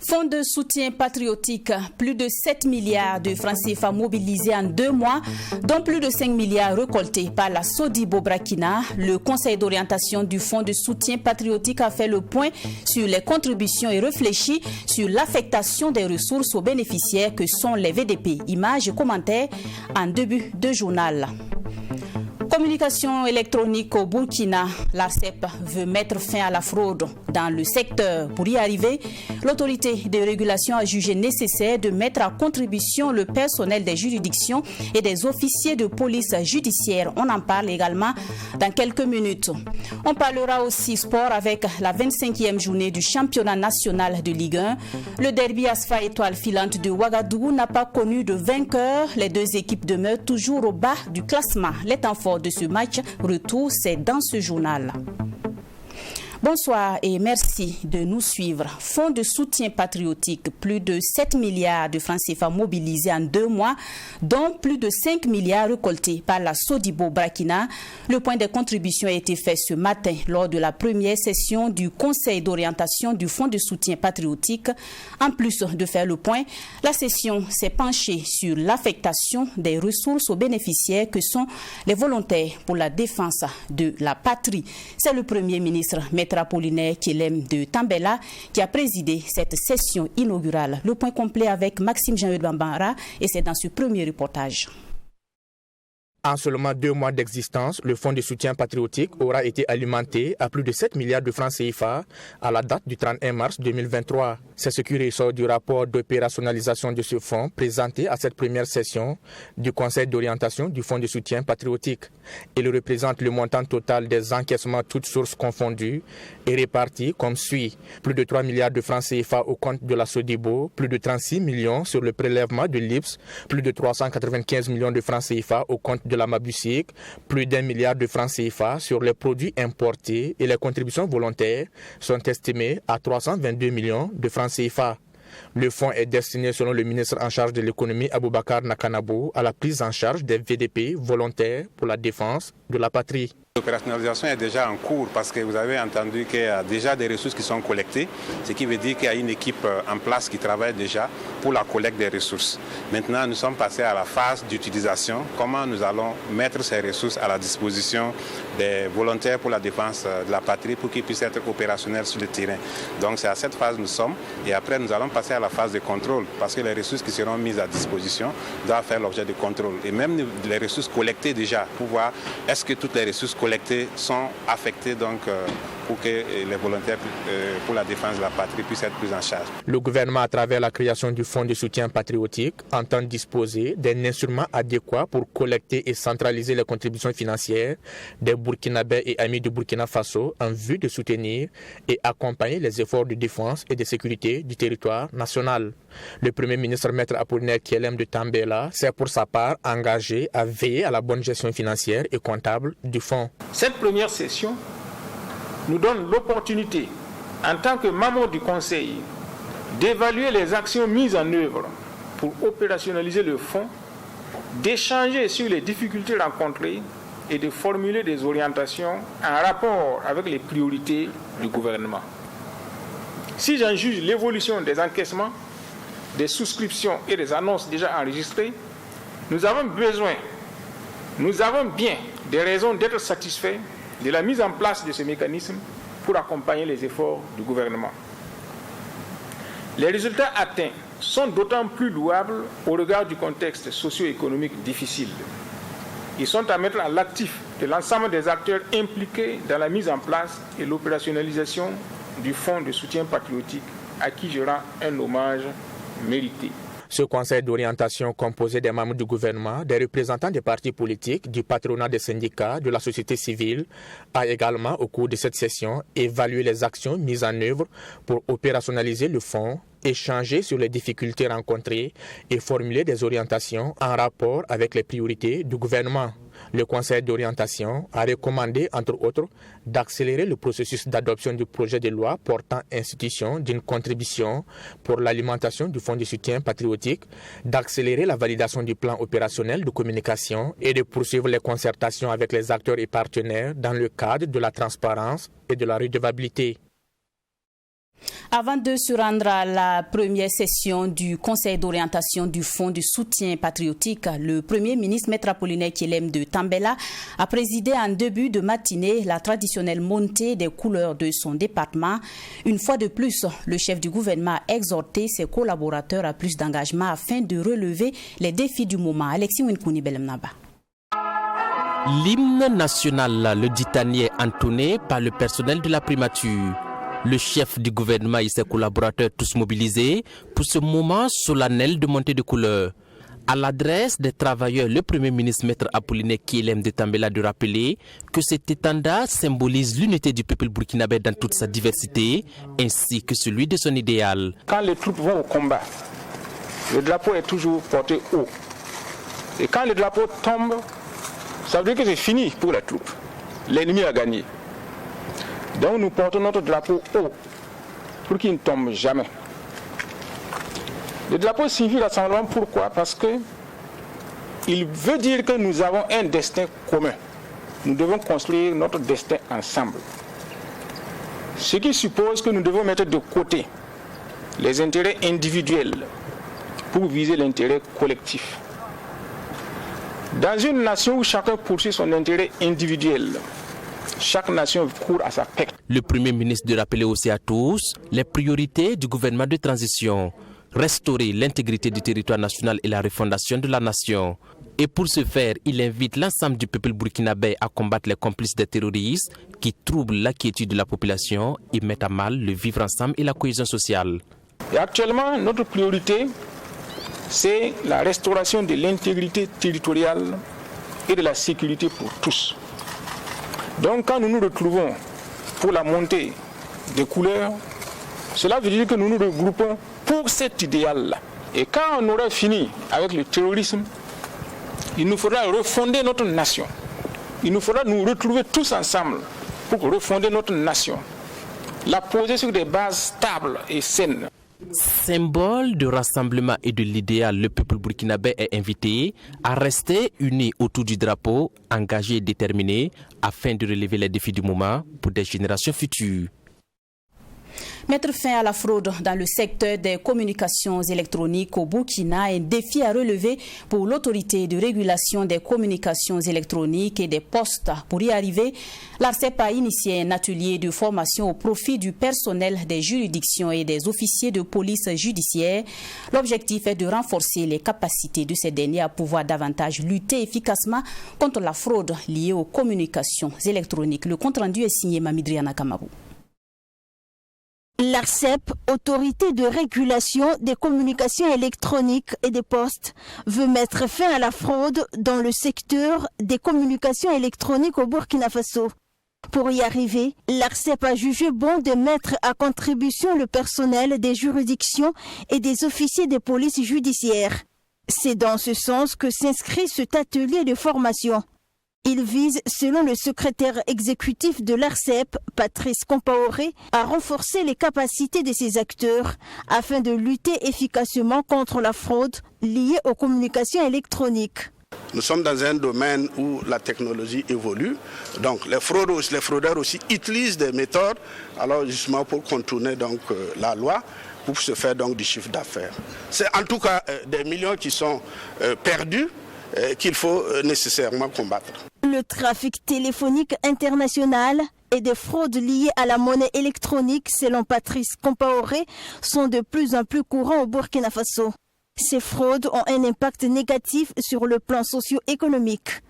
Fonds de soutien patriotique, plus de 7 milliards de francs CFA mobilisés en 2 mois, dont plus de 5 milliards récoltés par la Sodibo Burkina. Le Conseil d'orientation du Fonds de soutien patriotique a fait le point sur les contributions et réfléchit sur l'affectation des ressources aux bénéficiaires que sont les VDP. Images et commentaires en début de journal. Communication électronique au Burkina, l'ARCEP veut mettre fin à la fraude dans le secteur. Pour y arriver, l'autorité de régulation a jugé nécessaire de mettre à contribution le personnel des juridictions et des officiers de police judiciaire. On en parle également dans quelques minutes. On parlera aussi sport avec la 25e journée du championnat national de Ligue 1. Le derby Asfa Étoile filante de Ouagadougou n'a pas connu de vainqueur. Les deux équipes demeurent toujours au bas du classement. Les temps forts de ce match retour, c'est dans ce journal. Bonsoir et merci de nous suivre. Fonds de soutien patriotique, plus de 7 milliards de francs CFA mobilisés en 2 mois, dont plus de 5 milliards récoltés par la Sodibo Burkina. Le point de contribution a été fait ce matin lors de la première session du Conseil d'orientation du Fonds de soutien patriotique. En plus de faire le point, la session s'est penchée sur l'affectation des ressources aux bénéficiaires que sont les volontaires pour la défense de la patrie. C'est le Premier ministre, Maître Apollinaire Kielem de Tambela, qui a présidé cette session inaugurale. Le point complet avec Maxime Jean-Eudes Bambara et c'est dans ce premier reportage. En seulement 2 mois d'existence, le Fonds de soutien patriotique aura été alimenté à plus de 7 milliards de francs CFA à la date du 31 mars 2023. C'est ce qui ressort du rapport d'opérationnalisation de ce fonds présenté à cette première session du Conseil d'orientation du Fonds de soutien patriotique. Il représente le montant total des encaissements toutes sources confondues et répartis comme suit. Plus de 3 milliards de francs CFA au compte de la Sodibo, plus de 36 millions sur le prélèvement de l'IPS, plus de 395 millions de francs CFA au compte de la Mabusique, plus d'1 milliard de francs CFA sur les produits importés et les contributions volontaires sont estimées à 322 millions de francs CFA. Le fonds est destiné, selon le ministre en charge de l'économie Aboubakar Nakanabo, à la prise en charge des VDP volontaires pour la défense de la patrie. L'opérationnalisation est déjà en cours parce que vous avez entendu qu'il y a déjà des ressources qui sont collectées, ce qui veut dire qu'il y a une équipe en place qui travaille déjà pour la collecte des ressources. Maintenant, nous sommes passés à la phase d'utilisation, comment nous allons mettre ces ressources à la disposition des volontaires pour la défense de la patrie pour qu'ils puissent être opérationnels sur le terrain. Donc c'est à cette phase que nous sommes et après nous allons passer à la phase de contrôle parce que les ressources qui seront mises à disposition doivent faire l'objet de contrôle. Et même les ressources collectées déjà pour voir est-ce que toutes les ressources collectées sont affectées donc pour que les volontaires pour la défense de la patrie puissent être pris en charge. Le gouvernement, à travers la création du Fonds de soutien patriotique, entend disposer d'un instrument adéquat pour collecter et centraliser les contributions financières des Burkinabés et amis du Burkina Faso en vue de soutenir et accompagner les efforts de défense et de sécurité du territoire national. Le Premier ministre Maître Apollinaire Kielem de Tambela s'est pour sa part engagé à veiller à la bonne gestion financière et comptable du fonds. Cette première session nous donne l'opportunité, en tant que membres du Conseil, d'évaluer les actions mises en œuvre pour opérationnaliser le fonds, d'échanger sur les difficultés rencontrées et de formuler des orientations en rapport avec les priorités du gouvernement. Si j'en juge l'évolution des encaissements, des souscriptions et des annonces déjà enregistrées, nous avons bien des raisons d'être satisfaits de la mise en place de ce mécanisme pour accompagner les efforts du gouvernement. Les résultats atteints sont d'autant plus louables au regard du contexte socio-économique difficile. Ils sont à mettre à l'actif de l'ensemble des acteurs impliqués dans la mise en place et l'opérationnalisation du Fonds de soutien patriotique, à qui je rends un hommage mérité. Ce conseil d'orientation composé des membres du gouvernement, des représentants des partis politiques, du patronat des syndicats, de la société civile, a également, au cours de cette session, évalué les actions mises en œuvre pour opérationnaliser le fonds, échanger sur les difficultés rencontrées et formuler des orientations en rapport avec les priorités du gouvernement. Le Conseil d'orientation a recommandé, entre autres, d'accélérer le processus d'adoption du projet de loi portant institution d'une contribution pour l'alimentation du Fonds de soutien patriotique, d'accélérer la validation du plan opérationnel de communication et de poursuivre les concertations avec les acteurs et partenaires dans le cadre de la transparence et de la redevabilité. Avant de se rendre à la première session du Conseil d'orientation du Fonds de soutien patriotique, le Premier ministre Maître Apollinaire Kyelem de Tambela a présidé en début de matinée la traditionnelle montée des couleurs de son département. Une fois de plus, le chef du gouvernement a exhorté ses collaborateurs à plus d'engagement afin de relever les défis du moment. Alexis Winkouni Belemnaba. L'hymne national, le ditanier entonné par le personnel de la primature. Le chef du gouvernement et ses collaborateurs tous mobilisés pour ce moment solennel de montée de couleurs. À l'adresse des travailleurs, le Premier ministre Maître Apollinaire Kyelem de Tambela de rappeler que cet étendard symbolise l'unité du peuple burkinabé dans toute sa diversité, ainsi que celui de son idéal. Quand les troupes vont au combat, le drapeau est toujours porté haut. Et quand le drapeau tombe, ça veut dire que c'est fini pour la troupe. L'ennemi a gagné. Donc nous portons notre drapeau haut pour qu'il ne tombe jamais. Le drapeau signifie rassemblement, pourquoi? Parce que il veut dire que nous avons un destin commun. Nous devons construire notre destin ensemble. Ce qui suppose que nous devons mettre de côté les intérêts individuels pour viser l'intérêt collectif. Dans une nation où chacun poursuit son intérêt individuel, chaque nation court à sa perte. Le Premier ministre de rappeler aussi à tous les priorités du gouvernement de transition. Restaurer l'intégrité du territoire national et la refondation de la nation. Et pour ce faire, il invite l'ensemble du peuple burkinabé à combattre les complices des terroristes qui troublent la quiétude de la population et mettent à mal le vivre ensemble et la cohésion sociale. Et actuellement, notre priorité, c'est la restauration de l'intégrité territoriale et de la sécurité pour tous. Donc quand nous nous retrouvons pour la montée des couleurs, cela veut dire que nous nous regroupons pour cet idéal-là. Et quand on aura fini avec le terrorisme, il nous faudra refonder notre nation. Il nous faudra nous retrouver tous ensemble pour refonder notre nation. La poser sur des bases stables et saines. Symbole de rassemblement et de l'idéal, le peuple burkinabé est invité à rester uni autour du drapeau, engagé et déterminé afin de relever les défis du moment pour des générations futures. Mettre fin à la fraude dans le secteur des communications électroniques au Burkina, un défi à relever pour l'autorité de régulation des communications électroniques et des postes. Pour y arriver, l'ARCEP a initié un atelier de formation au profit du personnel des juridictions et des officiers de police judiciaire. L'objectif est de renforcer les capacités de ces derniers à pouvoir davantage lutter efficacement contre la fraude liée aux communications électroniques. Le compte-rendu est signé Mamidriana Kamarou. L'ARCEP, autorité de régulation des communications électroniques et des postes, veut mettre fin à la fraude dans le secteur des communications électroniques au Burkina Faso. Pour y arriver, l'ARCEP a jugé bon de mettre à contribution le personnel des juridictions et des officiers de police judiciaire. C'est dans ce sens que s'inscrit cet atelier de formation. Il vise, selon le secrétaire exécutif de l'ARCEP, Patrice Compaoré, à renforcer les capacités de ces acteurs afin de lutter efficacement contre la fraude liée aux communications électroniques. Nous sommes dans un domaine où la technologie évolue, donc les fraudeurs aussi utilisent des méthodes alors justement pour contourner donc la loi, pour se faire donc du chiffre d'affaires. C'est en tout cas des millions qui sont perdus qu'il faut nécessairement combattre. Le trafic téléphonique international et des fraudes liées à la monnaie électronique, selon Patrice Compaoré, sont de plus en plus courants au Burkina Faso. Ces fraudes ont un impact négatif sur le plan socio-économique.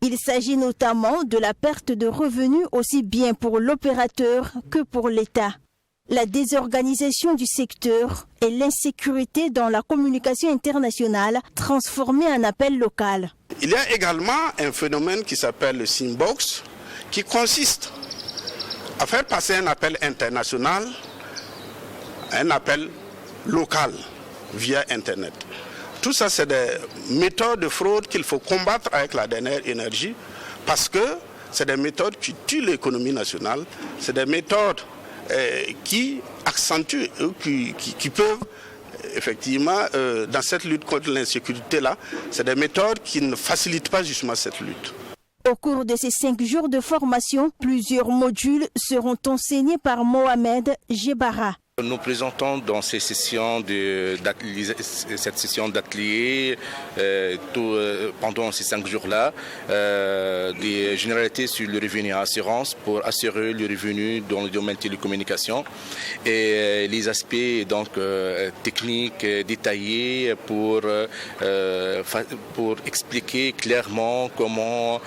Il s'agit notamment de la perte de revenus aussi bien pour l'opérateur que pour l'État. La désorganisation du secteur et l'insécurité dans la communication internationale transformée en appel local. Il y a également un phénomène qui s'appelle le Simbox, qui consiste à faire passer un appel international à un appel local via Internet. Tout ça, c'est des méthodes de fraude qu'il faut combattre avec la dernière énergie parce que c'est des méthodes qui tuent l'économie nationale, c'est des méthodes qui accentuent, qui peuvent effectivement, dans cette lutte contre l'insécurité-là, c'est des méthodes qui ne facilitent pas justement cette lutte. Au cours de ces 5 jours de formation, plusieurs modules seront enseignés par Mohamed Jebara. Nous présentons dans cette session d'atelier pendant ces 5 jours-là des généralités sur le revenu à assurance pour assurer le revenu dans le domaine de télécommunications et les aspects donc, techniques détaillés pour expliquer clairement comment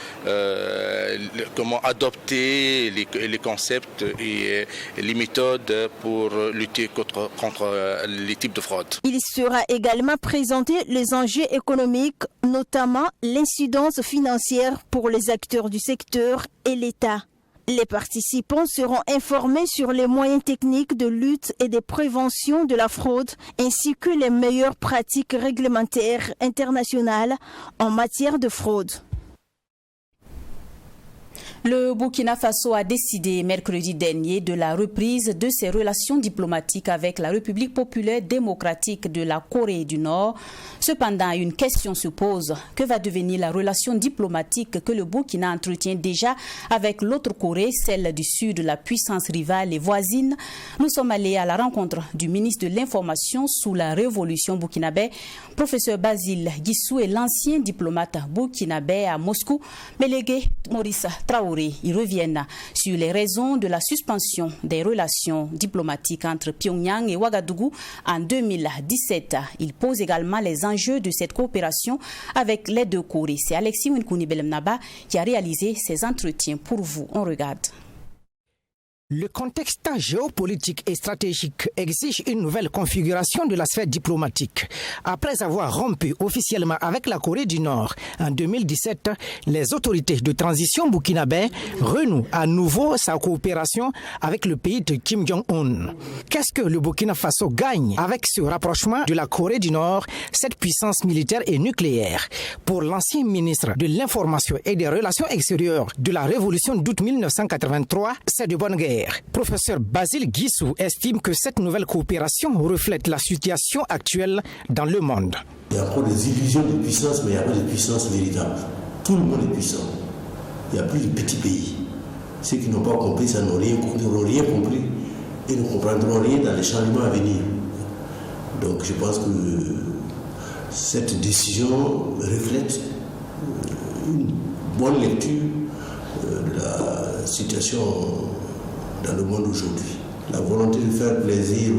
adopter les concepts et les méthodes pour lutter contre les types de fraude. Il sera également présenté les enjeux économiques, notamment l'incidence financière pour les acteurs du secteur et l'État. Les participants seront informés sur les moyens techniques de lutte et de prévention de la fraude, ainsi que les meilleures pratiques réglementaires internationales en matière de fraude. Le Burkina Faso a décidé mercredi dernier de la reprise de ses relations diplomatiques avec la République populaire démocratique de la Corée du Nord. Cependant, une question se pose. Que va devenir la relation diplomatique que le Burkina entretient déjà avec l'autre Corée, celle du Sud, la puissance rivale et voisine? Nous sommes allés à la rencontre du ministre de l'Information sous la révolution burkinabé, professeur Basile Guissou, et l'ancien diplomate burkinabé à Moscou, Mélégué Maurice Traoré. Ils reviennent sur les raisons de la suspension des relations diplomatiques entre Pyongyang et Ouagadougou en 2017. Ils posent également les enjeux de cette coopération avec les deux Corées. C'est Alexis Winkouni Belemnaba qui a réalisé ces entretiens pour vous. On regarde. Le contexte géopolitique et stratégique exige une nouvelle configuration de la sphère diplomatique. Après avoir rompu officiellement avec la Corée du Nord en 2017, les autorités de transition burkinabé renouent à nouveau sa coopération avec le pays de Kim Jong-un. Qu'est-ce que le Burkina Faso gagne avec ce rapprochement de la Corée du Nord, cette puissance militaire et nucléaire? Pour l'ancien ministre de l'Information et des Relations extérieures de la Révolution d'août 1983, c'est de bonne guerre. Professeur Basile Guissou estime que cette nouvelle coopération reflète la situation actuelle dans le monde. Il y a encore des illusions de puissance, mais il n'y a pas de puissance véritable. Tout le monde est puissant. Il n'y a plus de petits pays. Ceux qui n'ont pas compris, ça n'auront rien compris et ne comprendront rien dans les changements à venir. Donc je pense que cette décision reflète une bonne lecture de la situation dans le monde aujourd'hui. La volonté de faire plaisir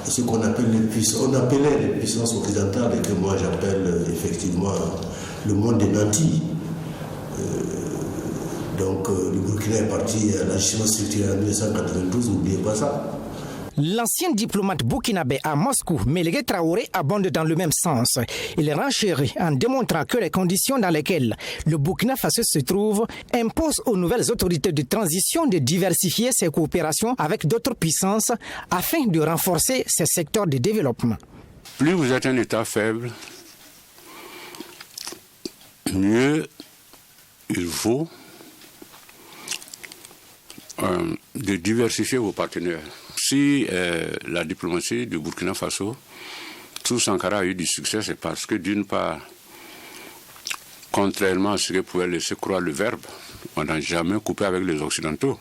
à ce qu'on appelle les puissances, on appelait les puissances occidentales et que moi j'appelle effectivement le monde des nantis. Donc le Burkina est parti à l'agissement structurel en 1992, n'oubliez pas ça. L'ancien diplomate burkinabé à Moscou, Mélégué Traoré, abonde dans le même sens. Il renchérit en démontrant que les conditions dans lesquelles le Burkina Faso se trouve imposent aux nouvelles autorités de transition de diversifier ses coopérations avec d'autres puissances afin de renforcer ces secteurs de développement. Plus vous êtes un État faible, mieux il vaut de diversifier vos partenaires. Si la diplomatie du Burkina Faso, sous Sankara a eu du succès, c'est parce que d'une part, contrairement à ce que pouvait laisser croire le verbe, on n'a jamais coupé avec les Occidentaux.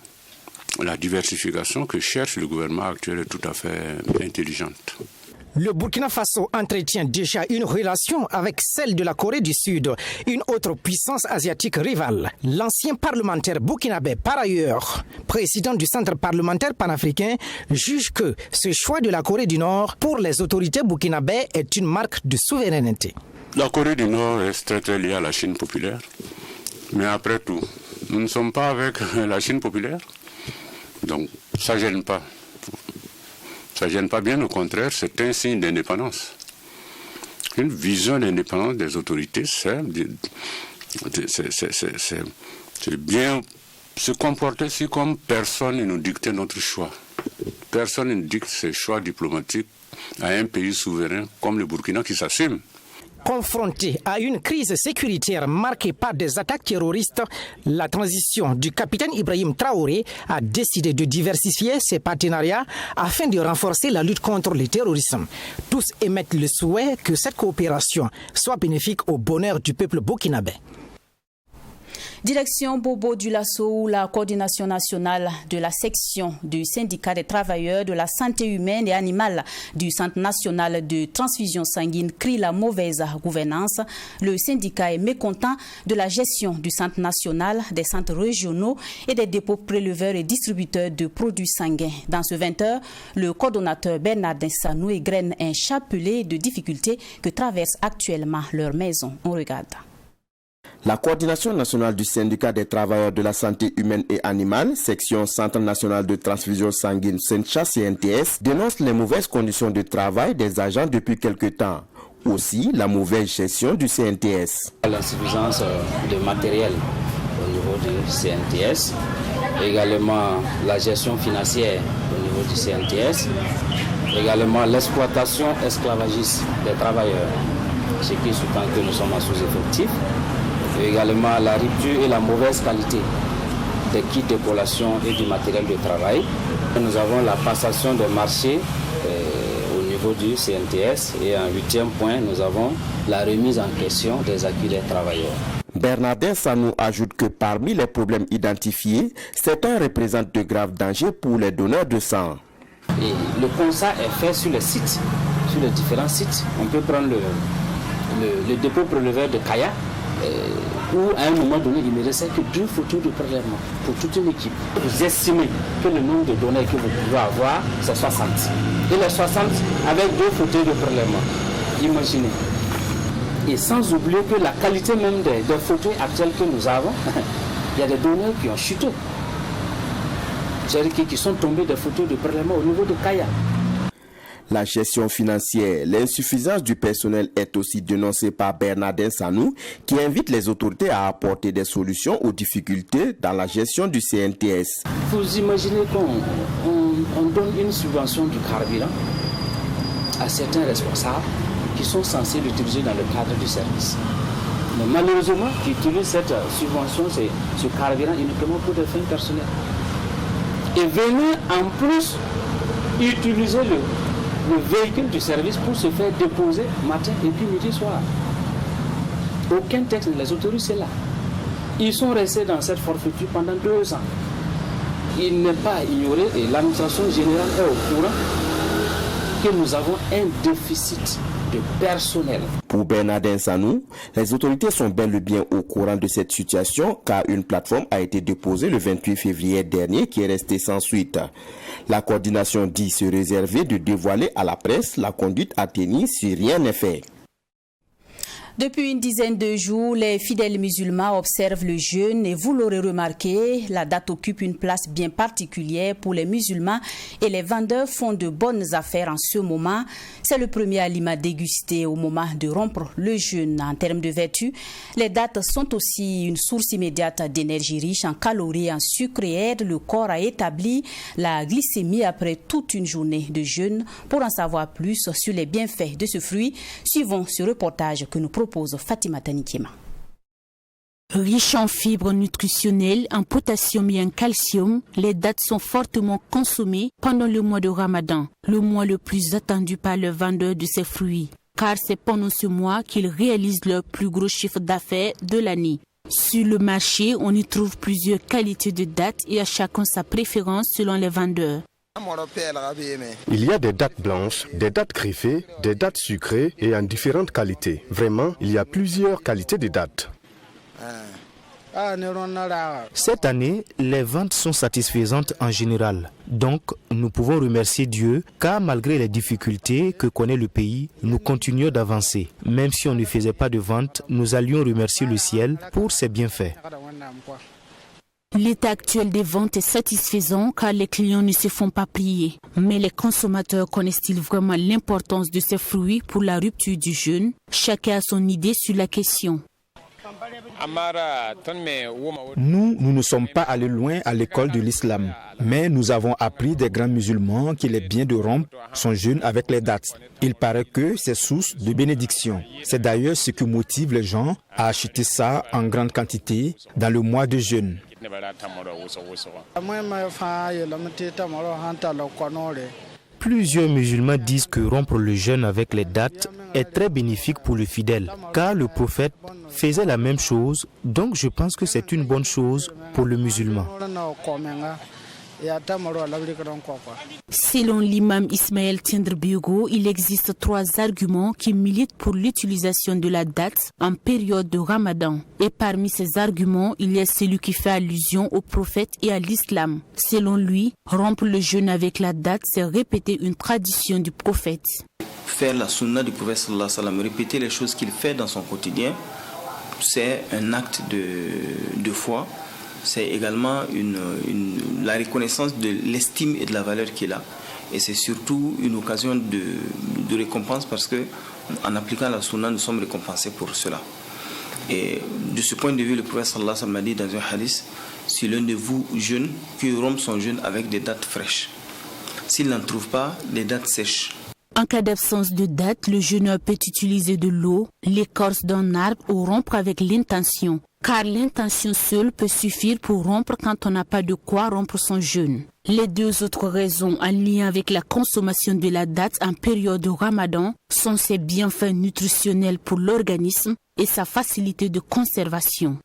La diversification que cherche le gouvernement actuel est tout à fait intelligente. Le Burkina Faso entretient déjà une relation avec celle de la Corée du Sud, une autre puissance asiatique rivale. L'ancien parlementaire burkinabé, par ailleurs, président du Centre parlementaire panafricain, juge que ce choix de la Corée du Nord pour les autorités burkinabées est une marque de souveraineté. La Corée du Nord est très très liée à la Chine populaire. Mais après tout, nous ne sommes pas avec la Chine populaire. Donc ça ne gêne pas. Ça ne gêne pas, bien au contraire, c'est un signe d'indépendance. Une vision d'indépendance des autorités, c'est bien se comporter si comme personne ne nous dictait notre choix. Personne ne dicte ses choix diplomatiques à un pays souverain comme le Burkina qui s'assume. Confronté à une crise sécuritaire marquée par des attaques terroristes, la transition du capitaine Ibrahim Traoré a décidé de diversifier ses partenariats afin de renforcer la lutte contre le terrorisme. Tous émettent le souhait que cette coopération soit bénéfique au bonheur du peuple burkinabé. Direction Bobo Dioulasso, où la coordination nationale de la section du syndicat des travailleurs de la santé humaine et animale du Centre national de transfusion sanguine crie la mauvaise gouvernance. Le syndicat est mécontent de la gestion du Centre national, des centres régionaux et des dépôts préleveurs et distributeurs de produits sanguins. Dans ce 20h, le coordonnateur Bernardin Sanou égrène un chapelet de difficultés que traversent actuellement leurs maisons. On regarde. La coordination nationale du syndicat des travailleurs de la santé humaine et animale, section Centre national de transfusion sanguine CNTS, dénonce les mauvaises conditions de travail des agents depuis quelque temps. Aussi, la mauvaise gestion du CNTS. L'insuffisance de matériel au niveau du CNTS, également la gestion financière au niveau du CNTS, également l'exploitation esclavagiste des travailleurs, ce qui sous-tend que nous sommes en sous-effectif. Et également la rupture et la mauvaise qualité des kits de collation et du matériel de travail. Nous avons la passation des marchés au niveau du CNTS et en 8e point, nous avons la remise en question des acquis des travailleurs. Bernardin Sanou ajoute que parmi les problèmes identifiés, certains représentent de graves dangers pour les donneurs de sang. Et le constat est fait sur les sites, sur les différents sites. On peut prendre le dépôt préleveur de Kaya, où à un moment donné, il ne restait que 2 photos de prélèvement pour toute une équipe. Vous estimez que le nombre de données que vous pouvez avoir, c'est 60. Et les 60 avec 2 photos de prélèvement. Imaginez. Et sans oublier que la qualité même des photos actuelles que nous avons, il y a des données qui ont chuté. C'est-à-dire qui sont tombées des photos de prélèvement au niveau de Kaya. La gestion financière, l'insuffisance du personnel est aussi dénoncée par Bernardin Sanou, qui invite les autorités à apporter des solutions aux difficultés dans la gestion du CNTS. Vous imaginez qu'on donne une subvention du carburant à certains responsables qui sont censés l'utiliser dans le cadre du service. Mais malheureusement, qui utilisent cette subvention, ce carburant uniquement pour des fins personnelles. Et venir en plus utiliser le véhicule du service pour se faire déposer matin et puis midi soir. Aucun texte ne les autorise cela. Ils sont restés dans cette forfaiture pendant 2 ans. Il n'est pas ignoré et l'administration générale est au courant que nous avons un déficit de personnel. Pour Bernardin Sanou, les autorités sont bel et bien au courant de cette situation car une plateforme a été déposée le 28 février dernier qui est restée sans suite. La coordination dit se réserver de dévoiler à la presse la conduite à tenir si rien n'est fait. Depuis une dizaine de jours, les fidèles musulmans observent le jeûne et vous l'aurez remarqué, la date occupe une place bien particulière pour les musulmans et les vendeurs font de bonnes affaires en ce moment. C'est le premier aliment dégusté au moment de rompre le jeûne. En termes de vertu, les dates sont aussi une source immédiate d'énergie riche en calories et en sucre et aide le corps à établir la glycémie après toute une journée de jeûne. Pour en savoir plus sur les bienfaits de ce fruit, suivons ce reportage que nous propose Fatima Tanikema. Riches en fibres nutritionnelles, en potassium et en calcium, les dattes sont fortement consommées pendant le mois de Ramadan, le mois le plus attendu par les vendeurs de ces fruits. Car c'est pendant ce mois qu'ils réalisent leur plus gros chiffre d'affaires de l'année. Sur le marché, on y trouve plusieurs qualités de dattes et à chacun sa préférence selon les vendeurs. Il y a des dattes blanches, des dattes griffées, des dattes sucrées et en différentes qualités. Vraiment, il y a plusieurs qualités de dattes. Cette année, les ventes sont satisfaisantes en général. Donc, nous pouvons remercier Dieu car malgré les difficultés que connaît le pays, nous continuons d'avancer. Même si on ne faisait pas de vente, nous allions remercier le ciel pour ses bienfaits. L'état actuel des ventes est satisfaisant car les clients ne se font pas prier. Mais les consommateurs connaissent-ils vraiment l'importance de ces fruits pour la rupture du jeûne? Chacun a son idée sur la question. Nous ne sommes pas allés loin à l'école de l'islam, mais nous avons appris des grands musulmans qu'il est bien de rompre son jeûne avec les dates. Il paraît que c'est source de bénédiction. C'est d'ailleurs ce qui motive les gens à acheter ça en grande quantité dans le mois de jeûne. Plusieurs musulmans disent que rompre le jeûne avec les dates est très bénéfique pour le fidèle, car le prophète faisait la même chose, donc je pense que c'est une bonne chose pour le musulman. Selon l'imam Ismaël Tiendrebiogo, il existe 3 arguments qui militent pour l'utilisation de la date en période de Ramadan. Et parmi ces arguments, il y a celui qui fait allusion au prophète et à l'islam. Selon lui, rompre le jeûne avec la date, c'est répéter une tradition du prophète. Faire la sunna du prophète sallallahu alayhi wa sallam, répéter les choses qu'il fait dans son quotidien, c'est un acte de foi. C'est également la reconnaissance de l'estime et de la valeur qu'il a. Et c'est surtout une occasion de récompense parce qu'en appliquant la sunna, nous sommes récompensés pour cela. Et de ce point de vue, le prophète sallallahu alayhi wa sallam a dit dans un hadith, si l'un de vous jeûne, qu'il rompe son jeûne avec des dattes fraîches. S'il n'en trouve pas, des dattes sèches. En cas d'absence de date, le jeûneur peut utiliser de l'eau, l'écorce d'un arbre ou rompre avec l'intention. Car l'intention seule peut suffire pour rompre quand on n'a pas de quoi rompre son jeûne. Les 2 autres raisons en lien avec la consommation de la date en période de Ramadan sont ses bienfaits nutritionnels pour l'organisme et sa facilité de conservation.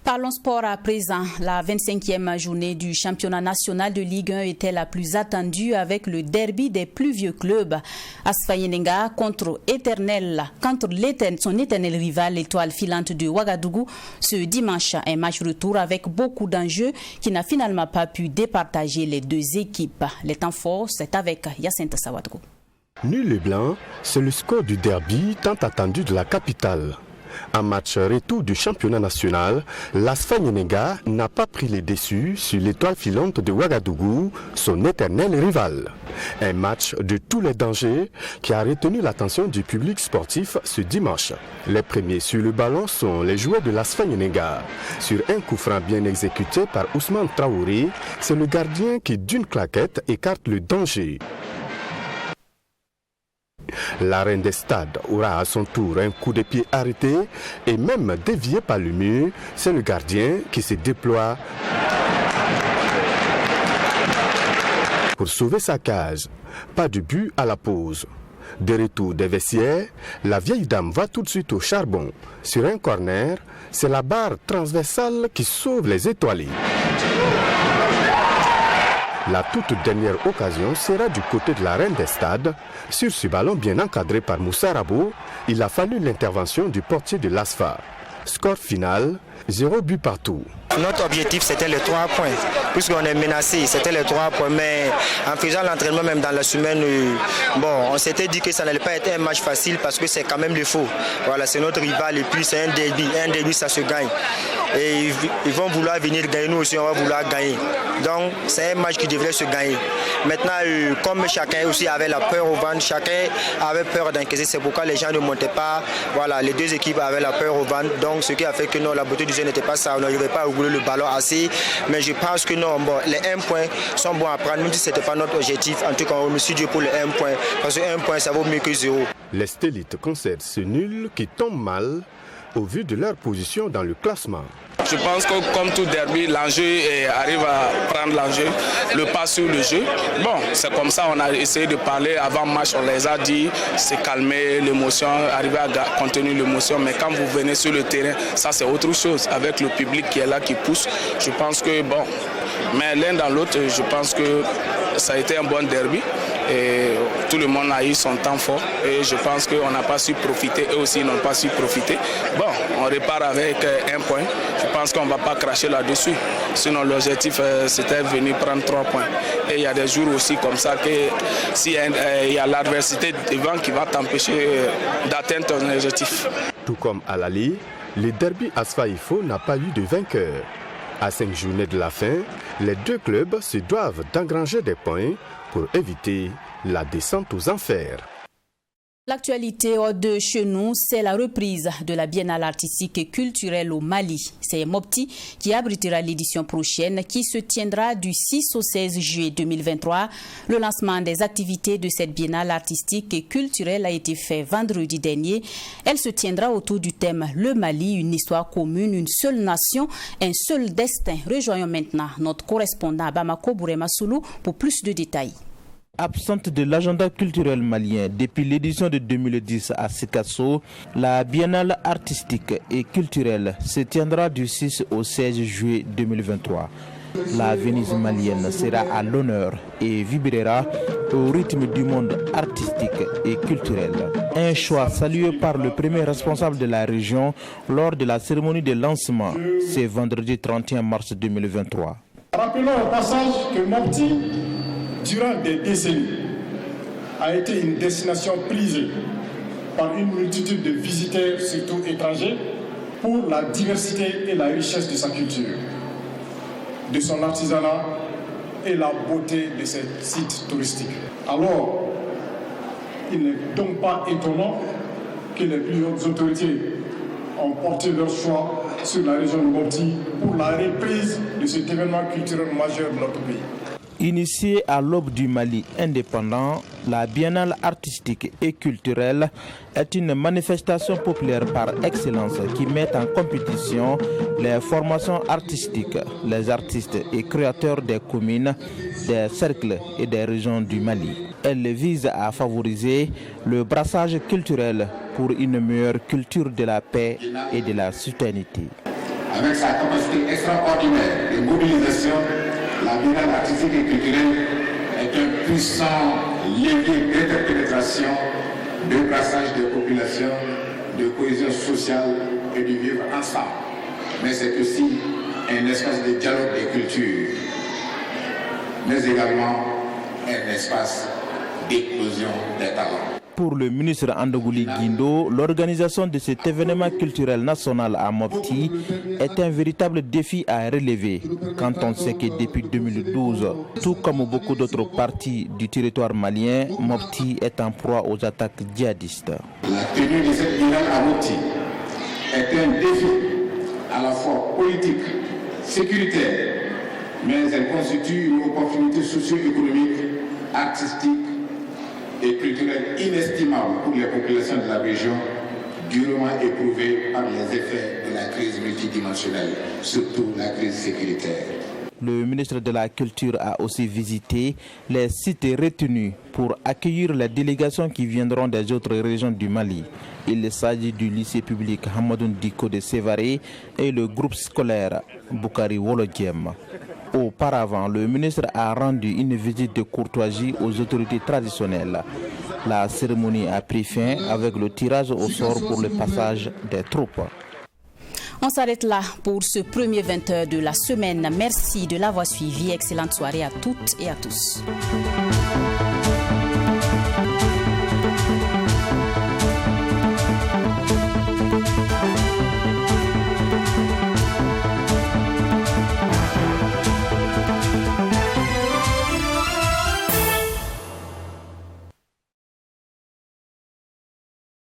Parlons sport à présent. La 25e journée du championnat national de Ligue 1 était la plus attendue avec le derby des plus vieux clubs. Asfa Yenenga contre son éternel rival, l'Étoile filante de Ouagadougou, ce dimanche. Un match retour avec beaucoup d'enjeux qui n'a finalement pas pu départager les 2 équipes. Les temps forts, c'est avec Yacinthe Sawadgo. Nul et blanc, c'est le score du derby tant attendu de la capitale. En match retour du championnat national, l'Asfa Yenenga n'a pas pris les déçus sur l'Étoile filante de Ouagadougou, son éternel rival. Un match de tous les dangers qui a retenu l'attention du public sportif ce dimanche. Les premiers sur le ballon sont les joueurs de l'Asfa Yenenga. Sur un coup franc bien exécuté par Ousmane Traoré, c'est le gardien qui d'une claquette écarte le danger. La reine des stades aura à son tour un coup de pied arrêté et même dévié par le mur. C'est le gardien qui se déploie pour sauver sa cage. Pas de but à la pause. De retour des vestiaires, la vieille dame va tout de suite au charbon. Sur un corner, c'est la barre transversale qui sauve les étoilés. La toute dernière occasion sera du côté de la reine des stades. Sur ce ballon bien encadré par Moussa Rabo, il a fallu l'intervention du portier de l'ASFA. Score final, 0 but partout. Notre objectif c'était les 3 points, puisqu'on est menacé, c'était les 3 points, mais en faisant l'entraînement même dans la semaine, on s'était dit que ça n'allait pas être un match facile parce que c'est quand même le faux. Voilà, c'est notre rival et puis c'est un derby ça se gagne. Et ils vont vouloir venir gagner, nous aussi on va vouloir gagner. Donc c'est un match qui devrait se gagner. Maintenant, comme chacun aussi avait la peur au ventre, chacun avait peur d'encaisser, c'est pourquoi les gens ne montaient pas. Voilà, les 2 équipes avaient la peur au ventre, donc ce qui a fait que non, la beauté du jeu n'était pas ça, on n'arrivait pas à rouler le ballon assez, mais je pense que non, les 1 point sont bons à prendre, même si ce n'était pas notre objectif. En tout cas, on remercie Dieu pour les 1 point, parce que 1 point, ça vaut mieux que 0. Les Stélites concèdent ce nul qui tombe mal au vu de leur position dans le classement. Je pense que comme tout derby, l'enjeu arrive à prendre l'enjeu, le pas sur le jeu. Bon, c'est comme ça, on a essayé de parler avant match, on les a dit, c'est calmer l'émotion, arriver à contenir l'émotion. Mais quand vous venez sur le terrain, ça c'est autre chose. Avec le public qui est là, qui pousse, je pense que bon, mais l'un dans l'autre, je pense que ça a été un bon derby. Et tout le monde a eu son temps fort et je pense qu'on n'a pas su profiter, eux aussi n'ont pas su profiter. Bon, on repart avec 1 point. Je pense qu'on ne va pas cracher là-dessus. Sinon, l'objectif, c'était venir prendre 3 points. Et il y a des jours aussi comme ça que s'il y a l'adversité devant qui va t'empêcher d'atteindre ton objectif. Tout comme à l'aller, le derby Asfaïfo n'a pas eu de vainqueur. À 5 journées de la fin, les deux clubs se doivent d'engranger des points pour éviter la descente aux enfers. L'actualité de chez nous, c'est la reprise de la Biennale artistique et culturelle au Mali. C'est Mopti qui abritera l'édition prochaine qui se tiendra du 6 au 16 juillet 2023. Le lancement des activités de cette Biennale artistique et culturelle a été fait vendredi dernier. Elle se tiendra autour du thème Le Mali, une histoire commune, une seule nation, un seul destin. Rejoignons maintenant notre correspondant à Bamako, Bourema Soulou, pour plus de détails. Absente de l'agenda culturel malien depuis l'édition de 2010 à Sikasso, la Biennale artistique et culturelle se tiendra du 6 au 16 juillet 2023. La Venise malienne sera à l'honneur et vibrera au rythme du monde artistique et culturel. Un choix salué par le premier responsable de la région lors de la cérémonie de lancement, c'est vendredi 31 mars 2023. Rappelons au passage que Mopti, durant des décennies, a été une destination prisée par une multitude de visiteurs, surtout étrangers, pour la diversité et la richesse de sa culture, de son artisanat et la beauté de ses sites touristiques. Alors, il n'est donc pas étonnant que les plus hautes autorités ont porté leur choix sur la région de Mopti pour la reprise de cet événement culturel majeur de notre pays. Initiée à l'aube du Mali indépendant, la Biennale artistique et culturelle est une manifestation populaire par excellence qui met en compétition les formations artistiques, les artistes et créateurs des communes, des cercles et des régions du Mali. Elle vise à favoriser le brassage culturel pour une meilleure culture de la paix et de la citoyenneté. Avec sa capacité extraordinaire de mobilisation, la Biennale artistique et culturelle est un puissant levier d'interpénétration, de brassage des populations, de cohésion sociale et de vivre ensemble. Mais c'est aussi un espace de dialogue des cultures, mais également un espace d'éclosion des talents. Pour le ministre Andogouli Guindo, l'organisation de cet événement culturel national à Mopti est un véritable défi à relever quand on sait que depuis 2012, tout comme beaucoup d'autres parties du territoire malien, Mopti est en proie aux attaques djihadistes. La tenue de cette biennale à Mopti est un défi à la fois politique, sécuritaire, mais elle constitue une opportunité socio-économique, artistique et culturelle inestimable pour les populations de la région, durement éprouvées par les effets de la crise multidimensionnelle, surtout la crise sécuritaire. Le ministre de la Culture a aussi visité les sites retenus pour accueillir les délégations qui viendront des autres régions du Mali. Il s'agit du lycée public Hamadoun Diko de Sévaré et le groupe scolaire Boukari Wolodjem. Auparavant, le ministre a rendu une visite de courtoisie aux autorités traditionnelles. La cérémonie a pris fin avec le tirage au sort pour le passage des troupes. On s'arrête là pour ce premier 20h de la semaine. Merci de l'avoir suivi. Excellente soirée à toutes et à tous.